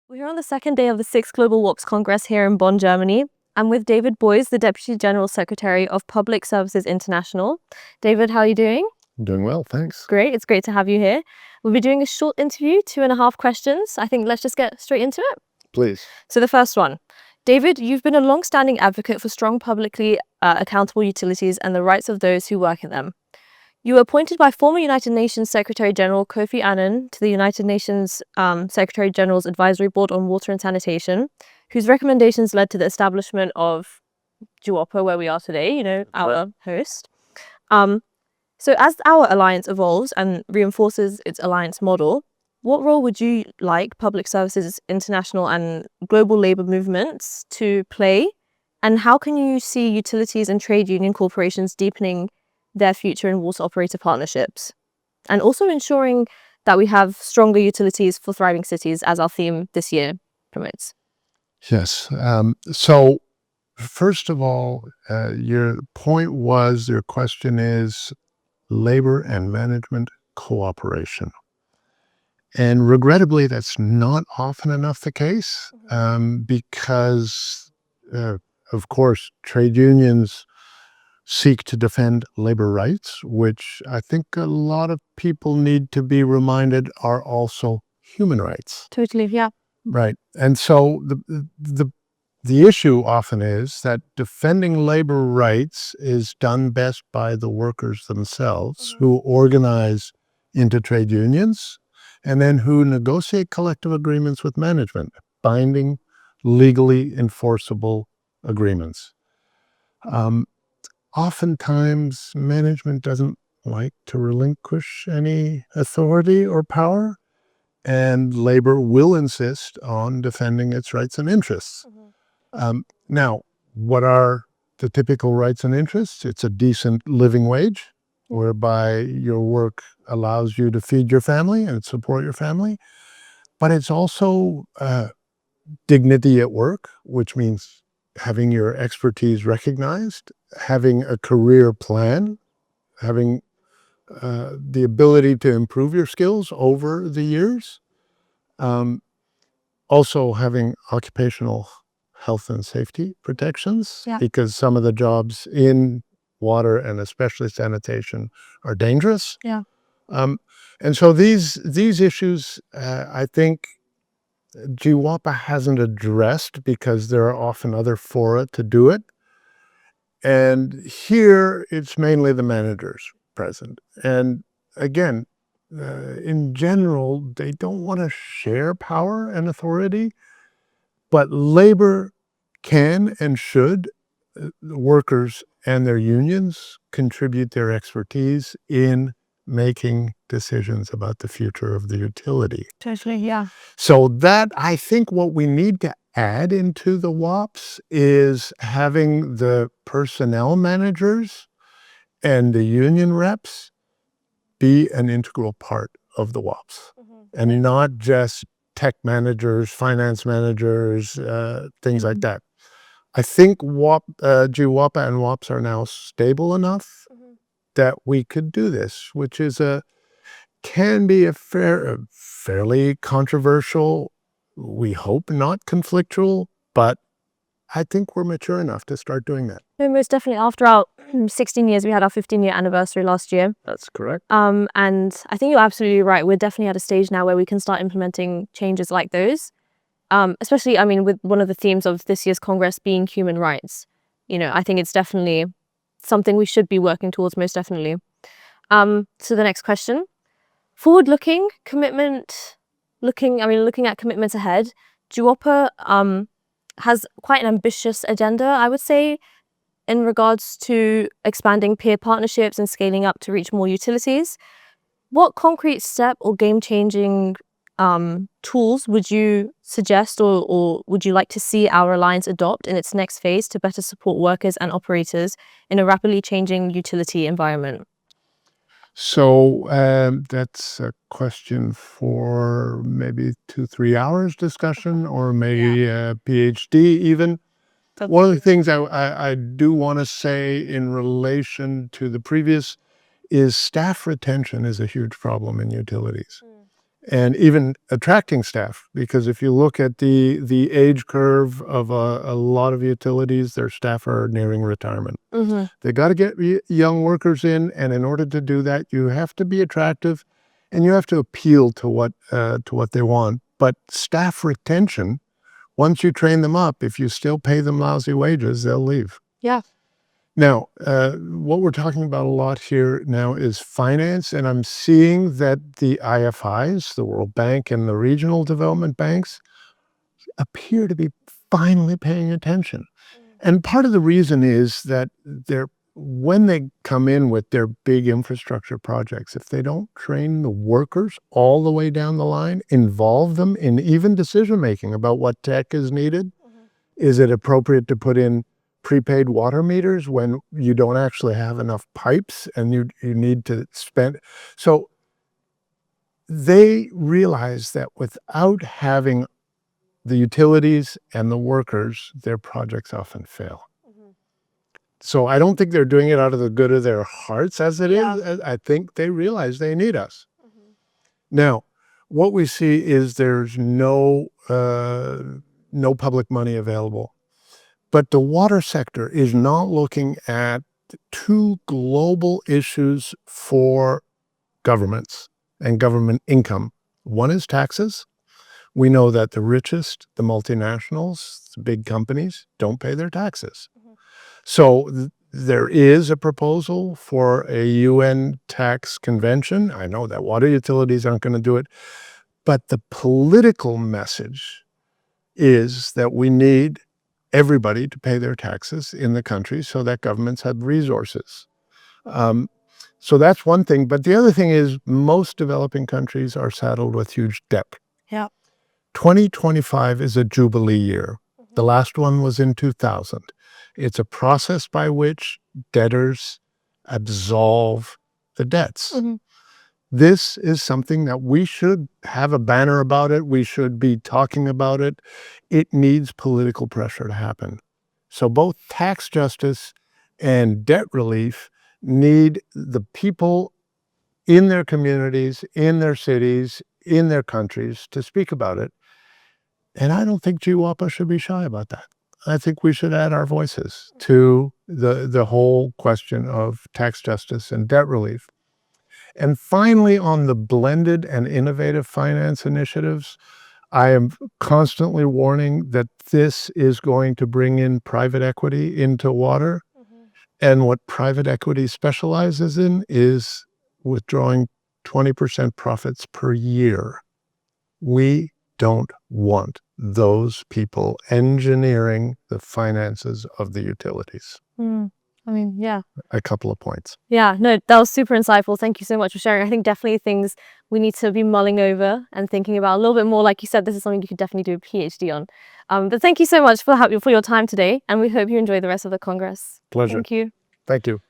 We're here on the second day of the 6th Global WOPS Congress here in Bonn, Germany. I'm with David Boyes, the Deputy General Secretary of Public Services International. David, how are you doing? I'm doing well, thanks. Great, it's great to have you here. We'll be doing a short interview, 2.5 questions. I think let's just get straight into it. Please. So the first one. David, you've been a long-standing advocate for strong publicly accountable utilities and the rights of those who work in them. You were appointed by former United Nations Secretary General Kofi Annan to the United Nations Secretary General's Advisory Board on Water and Sanitation, whose recommendations led to the establishment of GWOPA, where we are today, our host. So as our alliance evolves and reinforces its alliance model, what role would you like Public Services International and global labour movements to play? And how can you see utilities and trade union corporations deepening their future in water operator partnerships, and also ensuring that we have stronger utilities for thriving cities, as our theme this year promotes? Yes. So first of all, your question is labor and management cooperation. And regrettably, that's not often enough the case because, of course, trade unions seek to defend labor rights, which I think a lot of people need to be reminded are also human rights. Totally, yeah. Right. And so the issue often is that defending labor rights is done best by the workers themselves who organize into trade unions and then who negotiate collective agreements with management, binding, legally enforceable agreements. Oftentimes, management doesn't like to relinquish any authority or power, and labor will insist on defending its rights and interests. Now, what are the typical rights and interests? It's a decent living wage, whereby your work allows you to feed your family and support your family. But it's also dignity at work, which means having your expertise recognized, having a career plan, having the ability to improve your skills over the years, also having occupational health and safety protections, because some of the jobs in water and especially sanitation are dangerous. Yeah. And so these issues, I think, GWOPA hasn't addressed because there are often other fora to do it. And here it's mainly the managers present. And again, in general, they don't want to share power and authority, but labor can and should, workers and their unions contribute their expertise in making decisions about the future of the utility. Totally, yeah. So that, I think what we need to add into the WOPS is having the personnel managers and the union reps be an integral part of the WOPS. And not just tech managers, finance managers, things like that. I think GWOPA and WOPS are now stable enough that we could do this, which is can be a fairly controversial, we hope not conflictual, but I think we're mature enough to start doing that. No, most definitely. After our 16 years, we had our 15-year anniversary last year. That's correct. And I think you're absolutely right. We're definitely at a stage now where we can start implementing changes like those. Especially, with one of the themes of this year's Congress being human rights. I think it's definitely something we should be working towards, most definitely. So the next question. Forward-looking commitment, looking at commitments ahead, GWOPA has quite an ambitious agenda, I would say, in regards to expanding peer partnerships and scaling up to reach more utilities. What concrete step or game-changing tools would you suggest or would you like to see our alliance adopt in its next phase to better support workers and operators in a rapidly changing utility environment? So that's a question for maybe 2-3 hours discussion, or maybe a PhD even. One of the things I do want to say in relation to the previous is staff retention is a huge problem in utilities. and even attracting staff. Because if you look at the age curve of a lot of utilities, their staff are nearing retirement. They got to get young workers in, and in order to do that, you have to be attractive, and you have to appeal to what they want. But staff retention, once you train them up, if you still pay them lousy wages, they'll leave. Yeah. Now, what we're talking about a lot here now is finance, and I'm seeing that the IFIs, the World Bank and the regional development banks, appear to be finally paying attention. And part of the reason is that when they come in with their big infrastructure projects, if they don't train the workers all the way down the line, involve them in even decision-making about what tech is needed, is it appropriate to put in prepaid water meters when you don't actually have enough pipes and you need to spend? So they realize that without having the utilities and the workers, their projects often fail. So I don't think they're doing it out of the good of their hearts as it is. I think they realize they need us. Now, what we see is there's no public money available. But the water sector is not looking at two global issues for governments and government income. One is taxes. We know that the richest, the multinationals, the big companies, don't pay their taxes. So there is a proposal for a UN tax convention. I know that water utilities aren't going to do it. But the political message is that we need everybody to pay their taxes in the country so that governments have resources. So that's one thing. But the other thing is most developing countries are saddled with huge debt. Yeah. 2025 is a jubilee year. The last one was in 2000. It's a process by which debtors absolve the debts. This is something that we should have a banner about it. We should be talking about it. It needs political pressure to happen. So both tax justice and debt relief need the people in their communities, in their cities, in their countries to speak about it. And I don't think GWOPA should be shy about that. I think we should add our voices to the whole question of tax justice and debt relief. And finally, on the blended and innovative finance initiatives, I am constantly warning that this is going to bring in private equity into water. And what private equity specializes in is withdrawing 20% profits per year. We don't want those people engineering the finances of the utilities. I mean, yeah. A couple of points. Yeah, no, that was super insightful. Thank you so much for sharing. I think definitely things we need to be mulling over and thinking about a little bit more. Like you said, this is something you could definitely do a PhD on. But thank you so much for your time today, and we hope you enjoy the rest of the Congress. Pleasure. Thank you. Thank you.